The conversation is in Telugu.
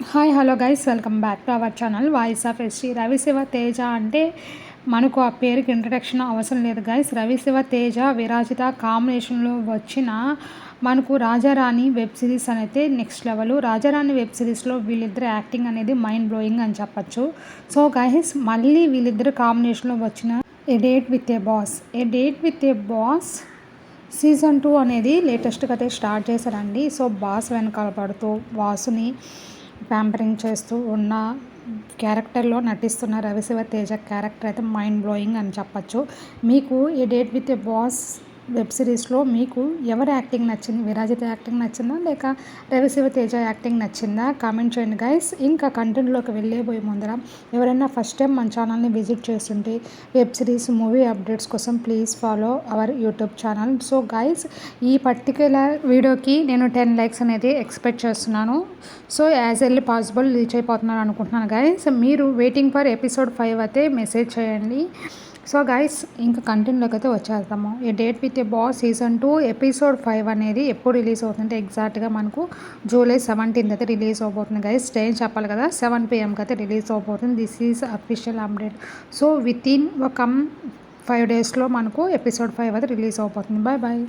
Hi hello guys, welcome back to our channel voice of ST. Ravishiva Teja అంటే మనకు ఆ పేరుకి ఇంట్రడక్షన్ అవసరం లేదు గైస్. రవిశివ తేజ విరాజిత కాంబినేషన్లో వచ్చిన మనకు రాజారాణి వెబ్ సిరీస్ అనేది నెక్స్ట్ లెవెల్. రాజారాణి వెబ్ సిరీస్లో వీళ్ళిద్దరు యాక్టింగ్ అనేది మైండ్ బ్లోయింగ్ అని చెప్పచ్చు. సో గైస్, మళ్ళీ వీళ్ళిద్దరు కాంబినేషన్లో వచ్చిన a date with a boss season 2 అనేది లేటెస్ట్గా అయితే స్టార్ట్ చేశారండి. సో బాస్ వెనకాల పడుతూ వాసుని ప్యాంపరింగ్ చేస్తూ ఉన్న క్యారెక్టర్లో నటిస్తున్న రవిశివ తేజ క్యారెక్టర్ అయితే మైండ్ బ్లోయింగ్ అని చెప్పచ్చు. మీకు ఈ date with a boss web సిరీస్లో మీకు ఎవరి యాక్టింగ్ నచ్చింది? విరాజిత యాక్టింగ్ నచ్చిందా లేక రవిశివ తేజ యాక్టింగ్ నచ్చిందా? కామెంట్ చేయండి గైస్. ఇంకా కంటెంట్లోకి వెళ్ళేపోయే ముందర ఎవరైనా ఫస్ట్ టైం మన ఛానల్ని విజిట్ చేస్తుంటే వెబ్ సిరీస్ మూవీ అప్డేట్స్ కోసం please follow our YouTube channel. So guys, ఈ పర్టిక్యులర్ వీడియోకి నేను 10 లైక్స్ అనేది ఎక్స్పెక్ట్ చేస్తున్నాను. So as early possible reach అయిపోతున్నాను అనుకుంటున్నాను గైస్. మీరు వెయిటింగ్ ఫర్ ఎపిసోడ్ 5 అయితే మెసేజ్ చేయండి. సో గైస్, ఇంకా కంటెంట్లోకి అయితే వచ్చేస్తాము. A date with a boss season 2 episode 5 అనేది ఎప్పుడు రిలీజ్ అవుతుంది? ఎగ్జాక్ట్గా మనకు జూలై 17th అయితే రిలీజ్ అవబోతుంది గైస్. టైం చెప్పాలి కదా, 7 PM అయితే రిలీజ్ అవబోతుంది. This is official update. So with in ఒక 5 daysలో మనకు ఎపిసోడ్ 5 అయితే రిలీజ్ అవబోతుంది. Bye bye.